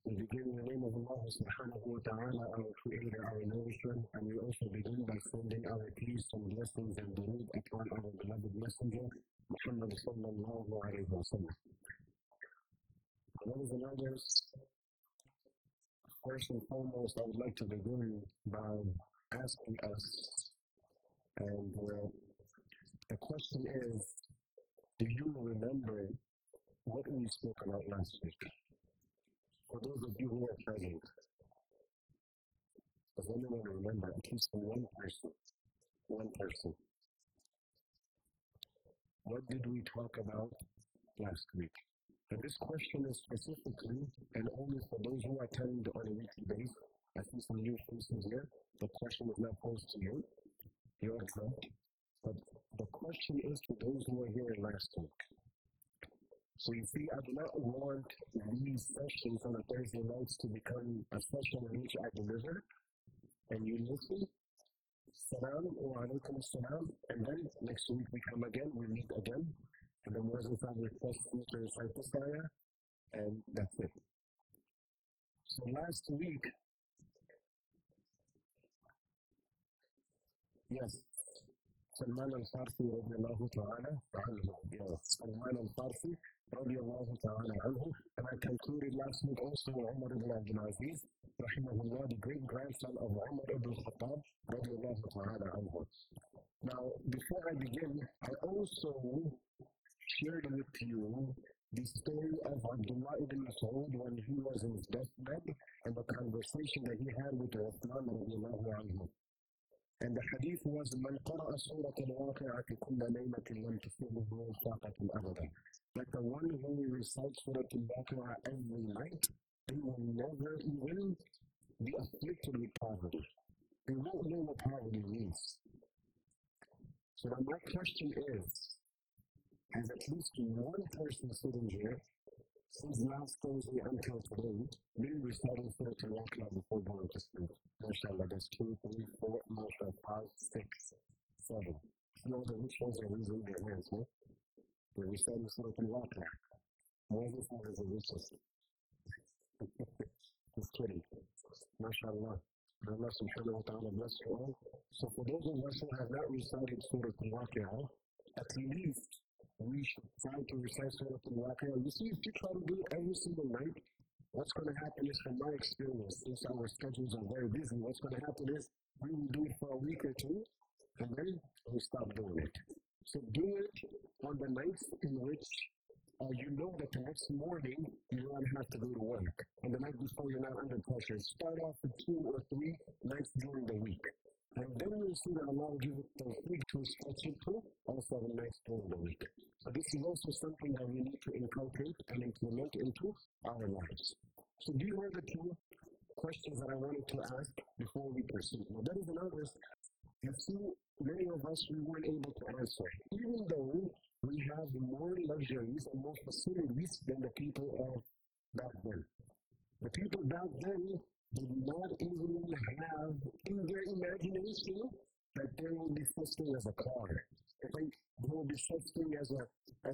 We begin in the name of Allah subhanahu wa ta'ala, our creator, our nourisher, and we also begin by sending our peace and blessings and durood upon our beloved messenger, Muhammad sallallahu alayhi wa sallam. Brothers and elders, first and foremost, I would like to begin by asking us, and the question is, do you remember what we spoke about last week? For those of you who are present, does anyone remember at least one person? One person. What did we talk about last week? And this question is specifically and only for those who attend on a weekly basis. I see some new faces here. The question is not posed to you. You're correct. But the question is to those who were here last week. So you see, I do not want these sessions on a Thursday nights to become a session in which I deliver and you listen, salam wa alaikum salam, and then next week we come again, we meet again, and the Muslims have requested me to recite this ayah, and that's it. So last week, yes, Salman al-Farsi radiallahu ta'ala anhu. Yes, Salman al-Farsi radiallahu ta'ala anhu. And I concluded last week also Umar ibn Abdul Aziz, rahimahullah, the great grandson of Umar ibn Khattab radiallahu ta'ala anhu. Now, before I begin, I also shared with you the story of Abdullah ibn Mas'ud when he was in his deathbed and the conversation that he had with Uthman radiallahu anhu. And the hadith was من قرأ سورة الواقعة كل ليلة لم تصبه فاقة أبدا. That the one who recites Surah Al-Baqarah every night, they will never even be afflicted with poverty. They won't know what poverty means. So my question is, has at least one person sitting here since last Thursday until today been reciting Surah Al-Baqarah before going to sleep? MashaAllah, that's 2, 3, 4, MashaAllah, 5, 6, 7. Those are which ones are raising their hands, huh? They're reciting Surah Al-Baqarah. Moses is the richest. Just kidding. MashaAllah. Allah subhanahu wa ta'ala bless you all. So for those of us who have not recited Surah Al-Baqarah, at least we should try to recite Surah Al-Baqarah. You see, if you try to do it every single night, what's going to happen is, from my experience, since our schedules are very busy, what's going to happen is we will do it for a week or two, and then we stop doing it. So do it on the nights in which you know that the next morning you don't have to go to work, and the night before you're not under pressure. Start off with 2 or 3 nights during the week. And then you'll see that Allah will give it the week to stretch it to all 7 nights during the week. So this is also something that we need to inculcate and implement into our lives. So these are the 2 questions that I wanted to ask before we proceed. Now, that is another, you see, many of us, we weren't able to answer. Even though we have more luxuries and more facilities than the people of back then. The people back then did not even have in their imagination that there will be such thing as a car. Okay? There will be such thing as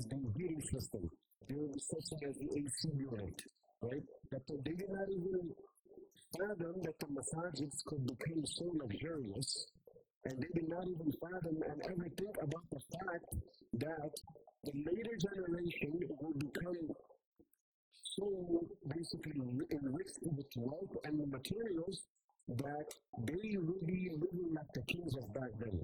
the heating system. There will be such thing as the AC unit. Right? That they did not even fathom that the masajids could become so luxurious, and they did not even fathom and ever think about the fact that the later generation will become so basically enriched with wealth and the materials that they will be living like the kings of back then.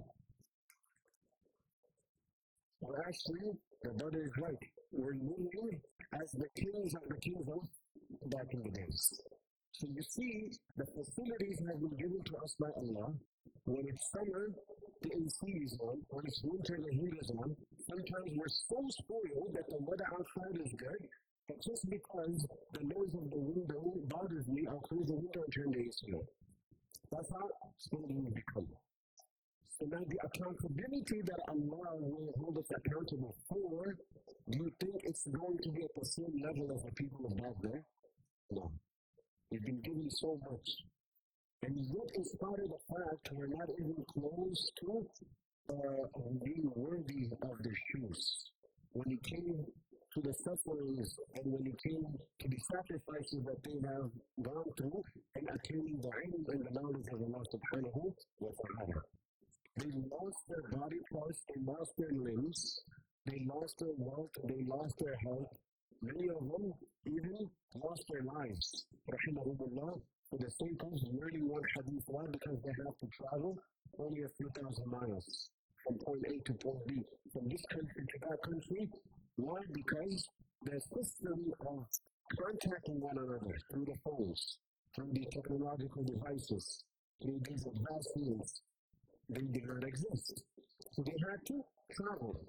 Well, actually, the brother is right. We're living as the kings of back in the days. So you see, the facilities have been given to us by Allah. When it's summer, the AC is on. When it's winter, the heat is on. Sometimes we're so spoiled that the weather outside is good, but just because the noise of the window bothers me, I'll close the window and turn the AC on. That's how spending will become. So now the accountability that Allah will hold us accountable for, do you think it's going to be at the same level as the people of back there? No. We've been given so much. And yet, in spite of the fact, we're not even close to being worthy of their shoes. When it came to the sufferings and when it came to the sacrifices that they have gone through in attaining the ilm and the knowledge of Allah subhanahu wa ta'ala. They lost their body parts, they lost their limbs, they lost their wealth, they lost their health. Many of them even lost their lives, rahimahumullah, for the sake of learning one hadith. Why? Because they have to travel only a few thousand miles from point A to point B, from this country to that country. Why? Because the system of contacting one another through the phones, through the technological devices, through these advanced means, they did not exist. So they had to travel.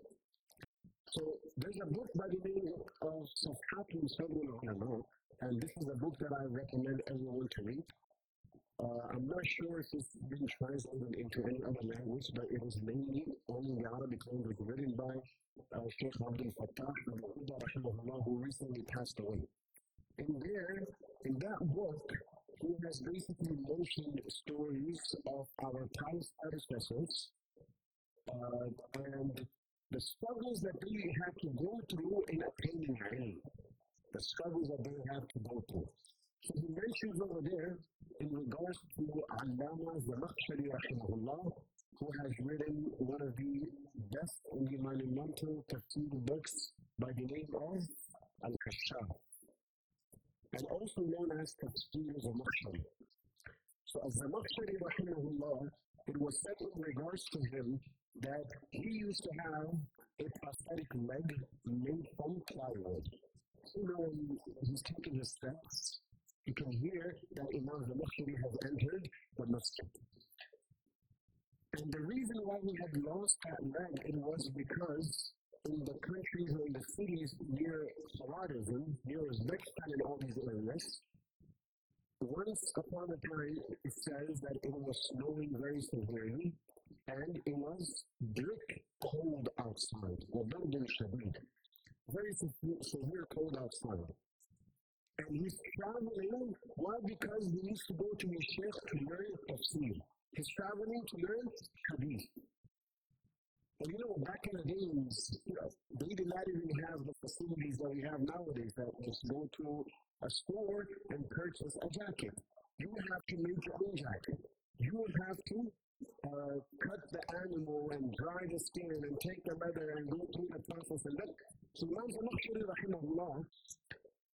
So there's a book by the name of Safhatul Sadrul Ulama, and this is a book that I recommend everyone to read. I'm not sure if it's been translated into any other language, but it is mainly only in Arabic language, written by Sheikh Abdul Fattah al-Huda, who recently passed away. In that book, he has basically mentioned stories of our pious predecessors and the struggles that they had to go through in attaining ilm, the struggles that they had to go through. So he mentions over there in regards to Allama Zamakhshari rahimahullah, who has written one of the best and the monumental tafsir books by the name of Al-Kashaf, and also known as Tafsir Zamakhshari. So Zamakhshari rahimahullah, it was said in regards to him that he used to have a prosthetic leg made from plywood. So now when he's taking his steps, you can hear that Imam Zamakhshari has entered the masjid. And the reason why he had lost that leg, it was because in the countries or in the cities near Sawadism, near Uzbekistan and all these areas, once upon a time it says that it was snowing very severely and it was brick cold outside, very severe cold outside. And he's traveling, why? Because he needs to go to his sheikh to learn tafsir. He's traveling to learn hadith. And back in the days, they did not even have the facilities that we have nowadays, that just go to a store and purchase a jacket. You would have to make your own jacket. You would have to cut the animal and dry the skin and take the leather and go through the process. And then, so Imam Zamakhshari rahimahullah,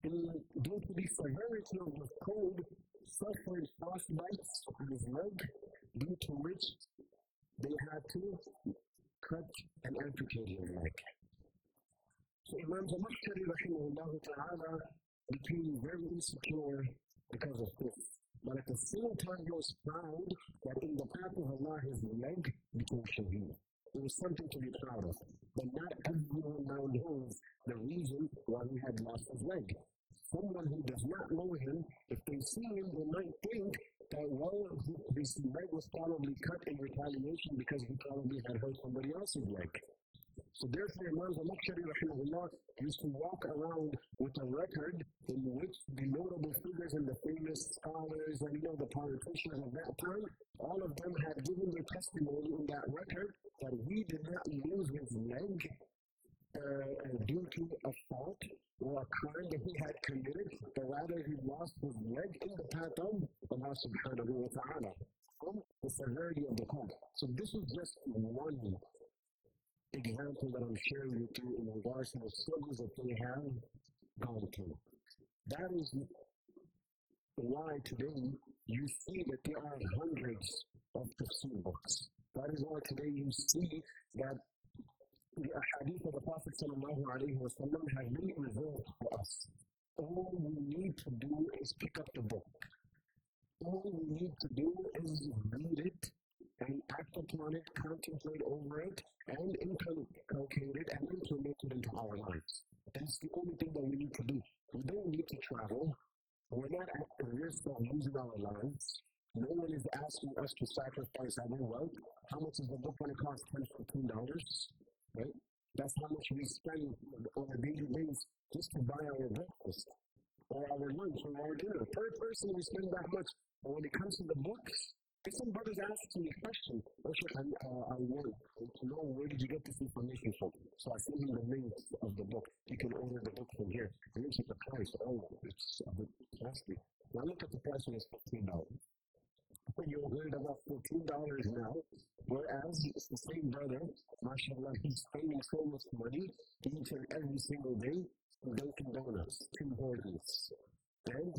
due to the severity of the cold, suffered frostbites on his leg, due to which they had to cut and amputate his leg. So Imam Zamakhshari rahimahullah ta'ala became very insecure because of this. But at the same time, he was proud that in the path of Allah, his leg became shaheed. It was something to be proud of. But not everyone now knows the reason why he had lost his leg. Someone who does not know him, if they see him, they might think that, well, his leg was probably cut in retaliation because he probably had hurt somebody else's leg. So therefore, Imam Zamakhshari rahimahullah used to walk around with a record in which the notable figures and the famous scholars and the politicians of that time, all of them had given their testimony in that record that he did not lose his leg due to a fault or a crime that he had committed, but rather he lost his leg in the path of Allah subhanahu wa ta'ala from the severity of the cold. So this is just one example that I'm sharing with you in regards to the struggles that they have gone through. That is why today you see that there are hundreds of tafsir books. That is why today you see that the ahadith of the Prophet sallallahu alaihi wasallam have been revealed to us. All we need to do is pick up the book. All we need to do is read it and act upon it, contemplate over it, and inculcate it and implement it into our lives. That's the only thing that we need to do. We don't need to travel. We're not at the risk of losing our lives. No one is asking us to sacrifice our wealth. How much is the book going to cost? $10, $15, right? That's how much we spend on a daily basis just to buy our breakfast, or our lunch, or our dinner. Per person, we spend that much. But when it comes to the books, If some brothers ask me a question, I want to know where did you get this information from? So I send him the links of the book. You can order the book from here. And look at the price. Oh, it's a bit costly. Now look at the price and it's $15. But you're worried about $14 now, whereas it's the same brother, mashallah, he's spending so much money each and every single day on Dunkin' Donuts, Tim Hortons, and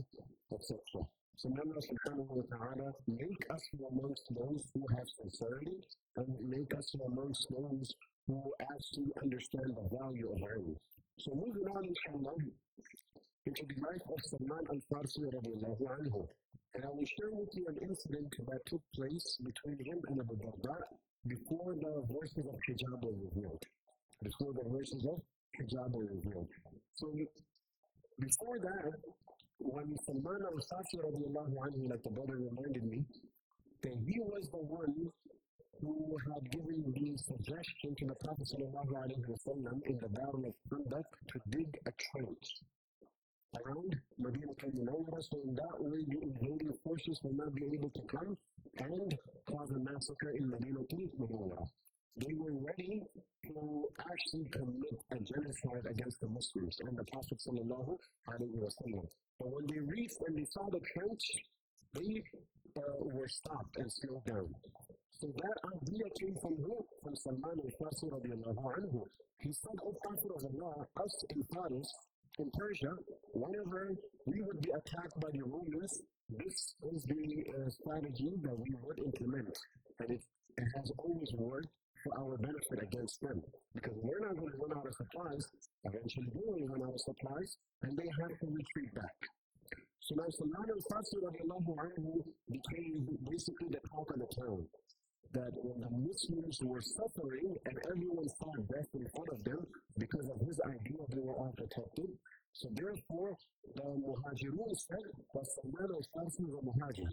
etc. So may Allah subhanahu wa ta'ala make us from amongst those who have sincerity and make us from amongst those who actually understand the value of ilm. So moving on, inshallah, into the life of Salman al-Farsi radiallahu anhu. And I will share with you an incident that took place between him and Abu Darda before the verses of hijab were revealed. Before the verses of hijab were revealed. So before that, when Salman al-Farsi radiallahu anhu, like the brother reminded me, that he was the one who had given the suggestion to the Prophet sallallahu alaihi wasallam in the battle of Khandaq to dig a trench around Medina al-Munawwara, so in that way the invading forces will not be able to come and cause a massacre in Medina al-Munawwara. They were ready to actually commit a genocide against the Muslims and the Prophet sallallahu alaihi wasallam. But when they reached and they saw the trench, they were stopped and slowed down. So that idea came from who? From Salman al-Farsi radiallahu anhu. He said, O Prophet of Allah, us in Faris, in Persia, whenever we would be attacked by the Romans, this is the strategy that we would implement. And it has always worked for our benefit against them. Because we're not going to run out of supplies, eventually they will run out of supplies, and they have to retreat back. So now Salman al-Farsi radiallahu anhu became basically the talk of the town. That when the Muslims were suffering and everyone saw death in front of them because of his idea, they were all protected. So therefore, the Muhajirun said that Salman al-Farsi is a Muhajir.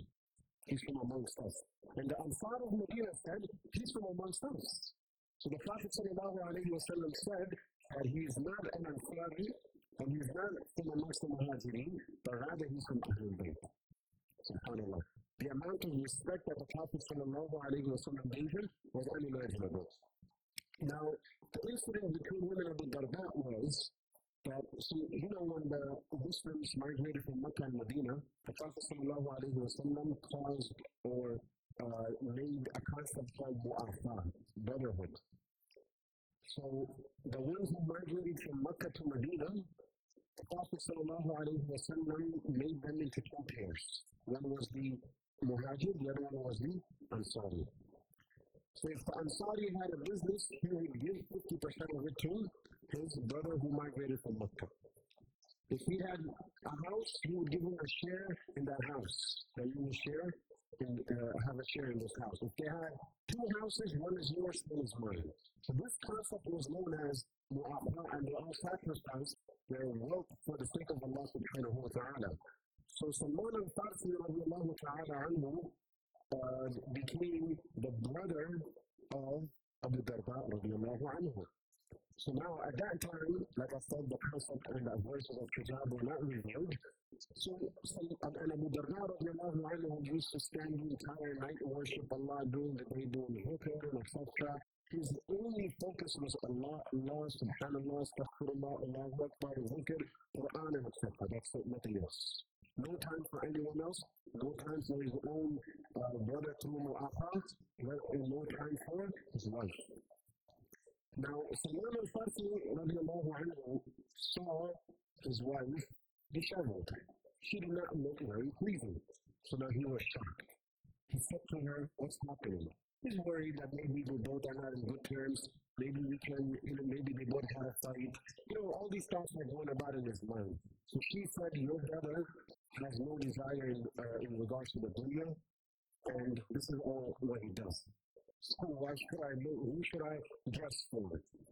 He's from amongst us. And the Ansar of Medina said, he's from amongst us. So the Prophet sallallahu alaihi wasallam said that he is not an Ansari and he is not from amongst the Muhajirin, but rather he's from Ahlul Bayt. SubhanAllah. The amount of respect that the Prophet sallallahu alaihi wasallam gave him was unimaginable. Now, the incident between him and Abu Darda was that, when the Muslims migrated from Mecca and Medina, the Prophet sallallahu alaihi wasallam caused or made a concept called mu'afa, brotherhood. So, the ones who migrated from Mecca to Medina, the Prophet sallallahu alaihi wasallam made them into two pairs. One was the Muhajir, the other one was the Ansari. So if the Ansari had a business, he would give 50% of it to his brother who migrated from Mecca. If he had a house, he would give him a share in that house. That you will share and have a share in this house. If they had two houses, one is yours, one is mine. So this concept was known as mu'afa, and they all sacrificed their wealth for the sake of Allah subhanahu wa ta'ala. So Salman al-Farsi radiallahu ta'ala anhu became the brother of Abu Darda radiallahu anhu. So now at that time, like I said, the concept and the verses of hijab were not revealed. So Abu Darda radiallahu anhu used to stand the entire night and worship Allah, doing the day, doing the hikr and etc. His only focus was Allah, Allah, subhanallah, astaghfirullah, Allahu Akbar, zikr, Quran and etc. That's it, nothing else. No time for anyone else, no time for his own brother through mu'afat, and no time for his wife. Now, Salman al-Farsi radiallahu anhu saw his wife disheveled. She did not look very pleasing. So now he was shocked. He said to her, what's happening? He's worried that maybe they both are not in good terms. Maybe maybe they both had a fight. All these thoughts were going about in his mind. So she said, your brother has no desire in regards to the dunya, and this is all what he does. So why should I know? Who should I dress for?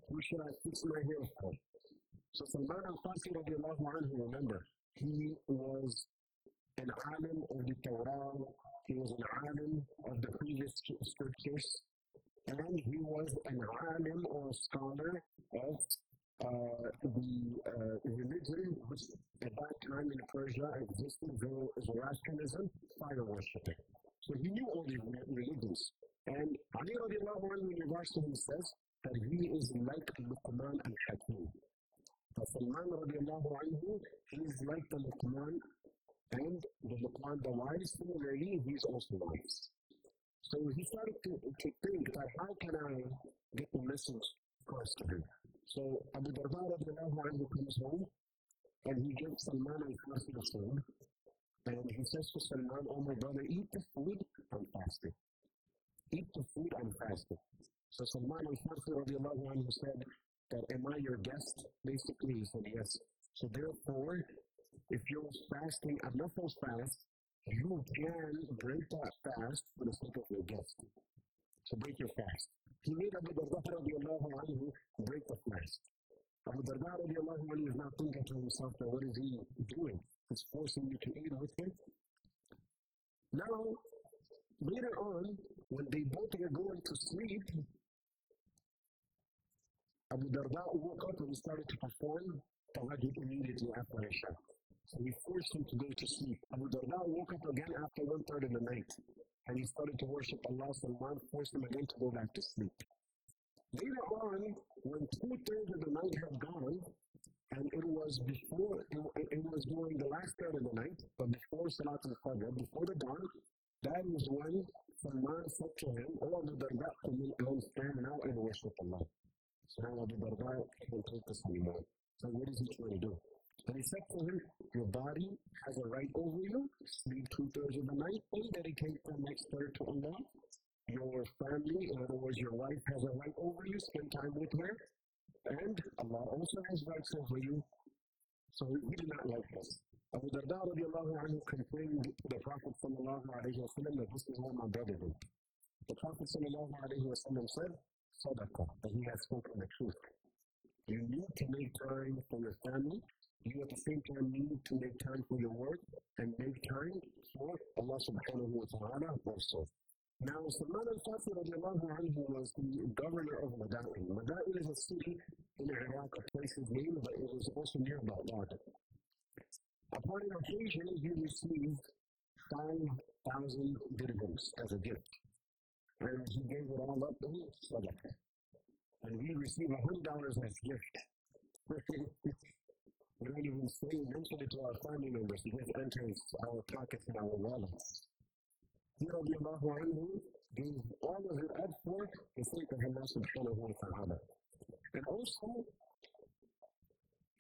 Who should I fix my hair for? So Salman al-Farsi radiallahu anhu, remember, he was an alim of the Torah, he was an alim of the previous scriptures, and he was an alim or a scholar of the religion which at that time in Persia existed, Zoroastrianism, fire worshipping. So he knew all these religions. And Ali radiallahu anhu in regards to him says that he is like Luqman al-Hakim. Salman radiallahu anhu, he is like the Luqman, and the Luqman the wise, similarly, he is also wise. So he started to think that how can I get the message across to him? So Abu Darda radiallahu anhu comes home, and he gives Salman al-Farsi the food, and he says to Salman, oh my brother, eat the food, I'm fasting. Eat the food, I'm fasting. So Salman al-Farsi radiallahu anhu said that, am I your guest? Basically, he said yes. So therefore, if you're fasting a nafil fast, you can break that fast for the sake of your guest. So break your fast. He made Abu Darda radiallahu anhu break the fast. Abu Darda radiallahu anhu is not thinking to himself that what is he doing? He's forcing you to eat with him. Now, later on, when they both are going to sleep, Abu Darda woke up and he started to perform tahajjud immediately after Isha. So he forced him to go to sleep. Abu Darda woke up again after 1/3 of the night, and he started to worship Allah. Salman forced him again to go back to sleep. Later on, when 2/3 of the night had gone, and it was during the last third of the night, but before Salat al-Fajr, before the dawn, that is when Salman said to him, oh Abu Darda, come stand now and worship Allah. So now Abu Darda can't take this anymore. So what is he trying to do? And he said to him, your body has a right over you, sleep 2/3 of the night, and dedicate the next third to Allah. Your family, in other words, your wife has a right over you, spend time with her, and Allah also has rights over you. So he did not like this. Abu Darda radiallahu anhu complained to the Prophet sallallahu alayhi wa sallam that this is what my brother did. The Prophet sallallahu alayhi wa sallam said, Sadaqah, that he has spoken the truth. You need to make time for your family. You at the same time need to make time for your work and make time for Allah subhanahu wa ta'ala also. Now, Salman al-Farsi radiallahu anhu was the governor of Madain. Madain is a city in Iraq, a place is named, but it was also near Baghdad. Upon an occasion, he received 5,000 dirhams as a gift. And he gave it all up in sadaqah. And we received $100 as gift. We don't even mention it to our family members. It just enters our pockets and our wallets. He radiallahu anhu gave all of it up for the sake of Allah subhanahu wa ta'ala. And also,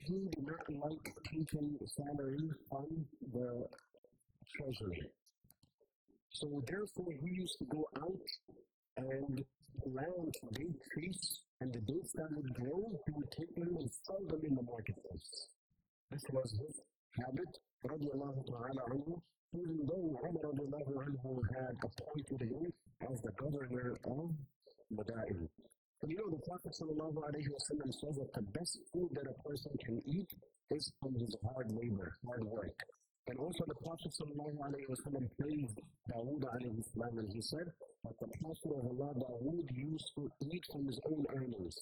he did not like taking salary from the treasury. So therefore, he used to go out and plant date trees, and the dates that would grow, he would take them and sell them in the marketplace. This was his habit, radiallahu ta'ala anhu, even though Umar radiallahu anhu had appointed him as the governor of Madain. And you know, the Prophet sallallahu alayhi wa sallam says that the best food that a person can eat is from his hard labor, hard work. And also the Prophet sallallahu alayhi wa sallam praised Dawood alayhi salam, and he said that the Prophet of Allah, Dawood, used to eat from his own earnings.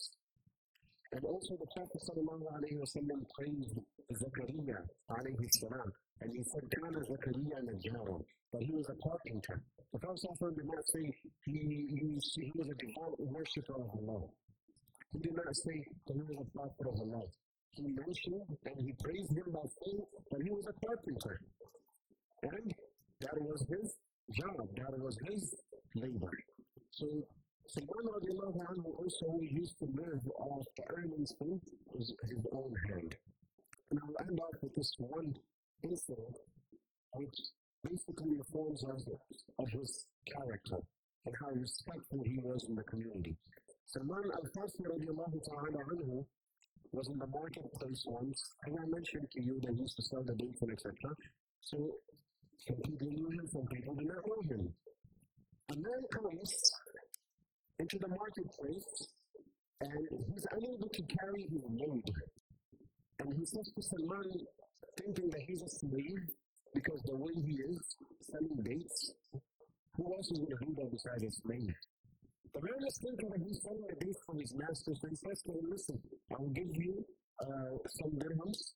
And also the Prophet sallallahu alayhi wa sallam praised Zakaria alayhi salam, and he said, Kana Zakaria Najjaran, that he was a carpenter. The Prophet sallallahu alayhi wa sallam did not say he was a devout worshipper of Allah. He did not say that he was a prophet of Allah. He mentioned and he praised him by saying that he was a carpenter. And that was his job, that was his labor. So Salman radiallahu anhu also used to live off the earnings from his own hand. And I'll end off with this one incident which basically informs us of his character and how respectful he was in the community. Salman al-Farsi radiallahu ta'ala anhu was in the marketplace once, and I mentioned to you that he used to sell the dates and etc. So some people knew him, some people did not know him. A man comes into the marketplace and he's unable to carry his load. And he says to Salman, thinking that he's a slave because the way he is selling dates, who else is going to do that besides a slave? The man is thinking that he's selling the dates for his master, so he says to him, listen, I will give you some dirhams,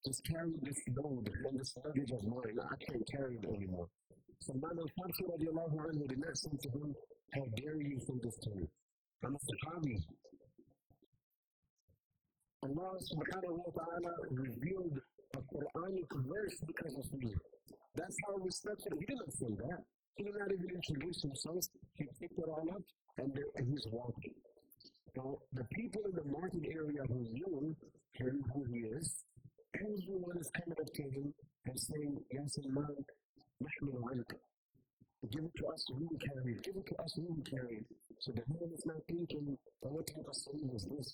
just carry this load and this luggage of mine. I can't carry it anymore. Salman al-Farsi radiallahu anhu did not say to him, how dare you from this time? I'm a Sahabi. Allah subhanahu wa ta'ala revealed a Quranic verse because of me. That's how respectful. He didn't say that. He did not even introduce himself. He picked it all up and he's walking. Now, the people in the market area who knew him, who he is, everyone is coming up to him and saying, Ya Salman, nahmilu anka. Give it to us, we will carry it. Give it to us, we will carry it. So the man is not thinking, what type of slave is this?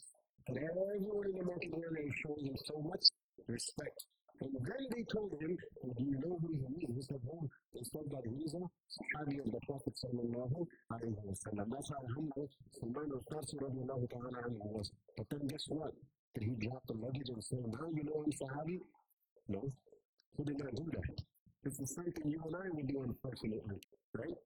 But everyone in the market area is showing him so much respect. And then they told him, do you know who he is? He said, oh, they said that he's a Sahabi of the Prophet sallallahu alayhi wa sallam. That's how humble Salman al-Farsi radiallahu ta'ala anhu was. But then guess what? Did he drop the luggage and say, now you know I'm Sahabi? No, he did not do that. It's the same thing you and I would do, unfortunately, right?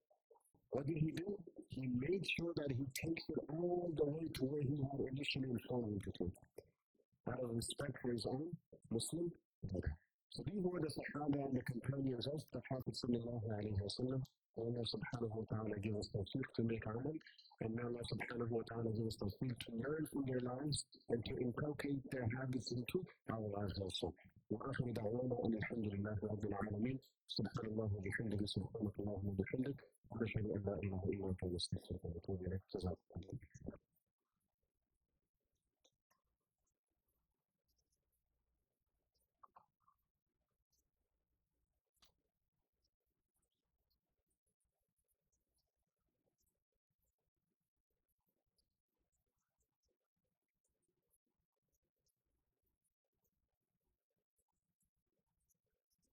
What did he do? He made sure that he takes it all the way to where he had initially informed him to take it. Out of respect for his own Muslim brother. So these were the Sahaba and the companions of the Prophet sallallahu alayhi wa sallam. Allah subhanahu wa ta'ala give us tawfiq to make amal, and now Allah subhanahu wa ta'ala give us tawfiq to learn from their lives and to inculcate their habits into our lives also. وآخر دعوانا أن الحمد لله رب العالمين سبحان الله وبحمده سبحانك اللهم وبحمدك ونشهد أن لا إله إلا أنت نستغفرك ونتوب إليك جزاكم الله